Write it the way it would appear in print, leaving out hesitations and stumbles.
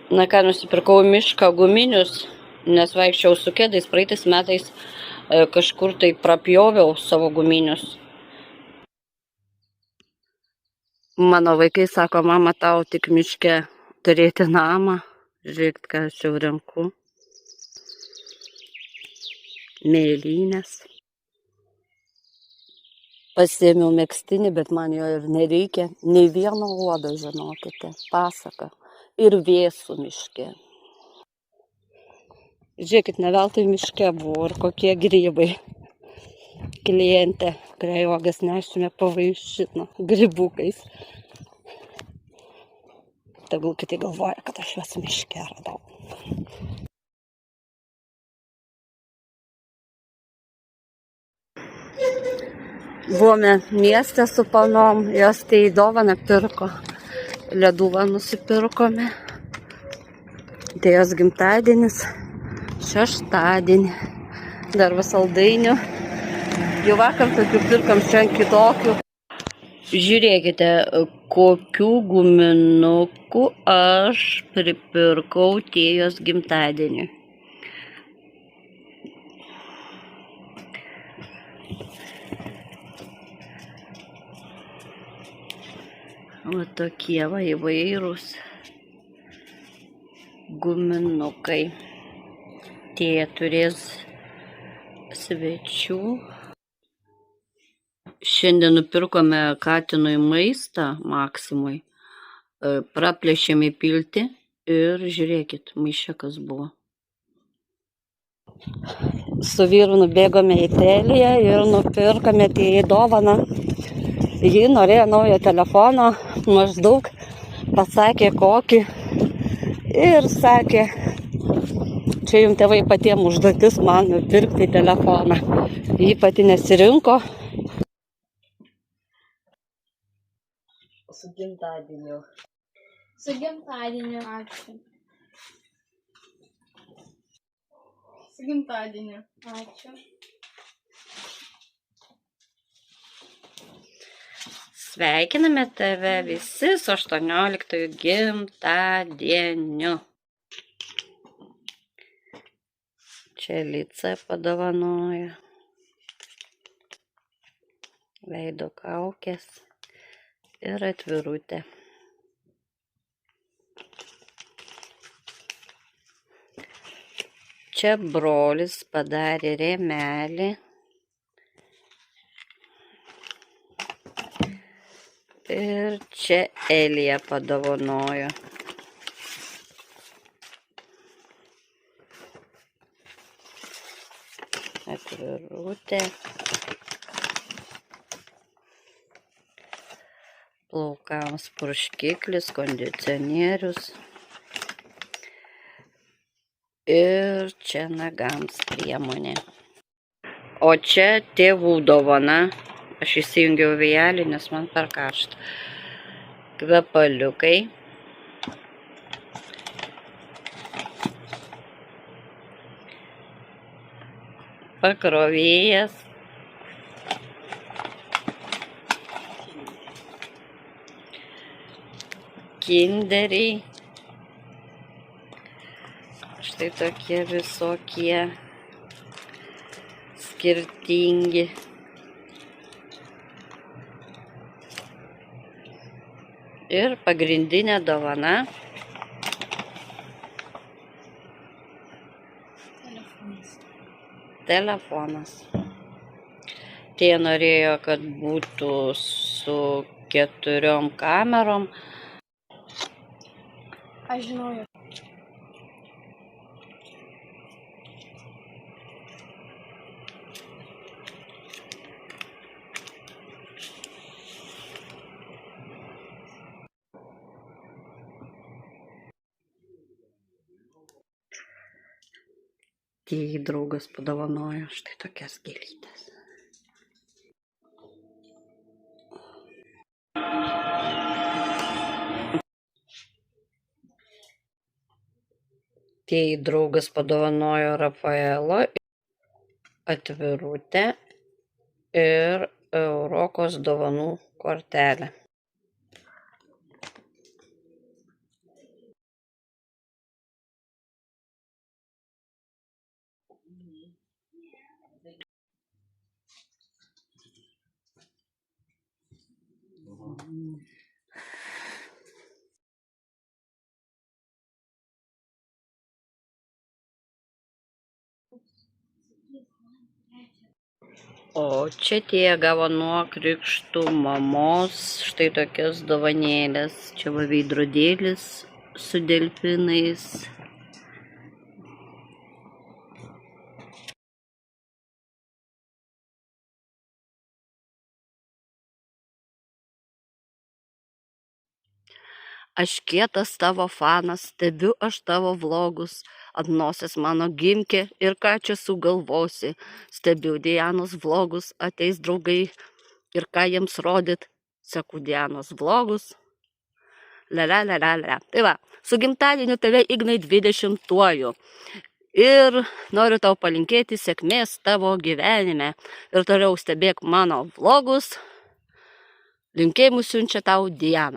Na ką, nusipirkau mišką guminius, nes vaikščiau su kėdais. Praeitais metais kažkur tai prapjoviau savo guminius. Mano vaikai sako, mama, tau tik miške turėti namą. Žiūrėk, ką aš jau renku. Mėlynės. Pasiėmiau megztinį, bet man jo ir nereikia. Nei vieno uodo, žinokite. Pasaka. Ir vėsų miške. Žiūrėkit, ne veltui miške buvo ir kokie grybai. Klientė, kuriai uogas nešime, pavaišino grybukais. Tegul kiti galvoja, kad aš juos miške radau. Buvome mieste su panom, jos tai dovaną pirko. Leduvą nusipirkome. Tai jos gimtadienis šeštadienį. Dar va saldainių. Jau vakar tokių pirkom, šiandien kitokių. Žiūrėkite, kokių guminukų aš pripirkau Tėjos gimtadieniui. O tokie va įvairūs guminukai. Tėja turės svečių. Šiandien nupirkome katinui maistą Maksimui. Praplėšėme įpilti ir žiūrėkit, maiše kas buvo. Su vyru nubėgome į Teliją ir nupirkome Tėjai dovaną. Ji norėjo naujo telefono, maždaug pasakė kokį ir sakė, čia jums tėvai patiem užduotis man nupirkti telefoną. Ji pati nesirinko. Su gimtadieniu. Su gimtadieniu, ačiū. Su gimtadieniu, ačiū. Sveikiname tave visi su 18 gimtadieniu. Čia Lica padovanojo. Veido kaukės ir atvirutė. Čia brolis padarė rėmelį. Ir čia Elija padovanojo. Atvirutė. Plaukams purškiklis, kondicionierius. Ir čia nagams priemonė. O čia tėvų dovana. Aš įsijungiau vėjelį, nes man per karšta. Kvepaliukai. Pakrovėjas. Kinderiai. Štai tokie visokie skirtingi. Ir pagrindinė dovana. Telefonas. Tie norėjo, kad būtų su 4 kamerom. Aš žinau. Tėjai draugas padovanojo štai tokias gėlytes. Tėjai draugas padovanojo Rafaelo atvirutę ir Eurokos dovanų kortelę. O čia tie gavo nuo krikštų mamos štai tokias dovanėlės. Čia va veidrodėlis su delfinais. Aš kietas tavo fanas, stebiu aš tavo vlogus, ant nosies mano gimkė ir ką čia sugalvosi. Stebiu Dianos vlogus, ateis draugai ir ką jiems rodyt, seku Dianos vlogus. La. Tai va, su gimtadieniu tave Ignai 20-uoju. Ir noriu tau palinkėti sėkmės tavo gyvenime. Ir toliau stebėk mano vlogus. Linkėjimus siunčia tau Diana.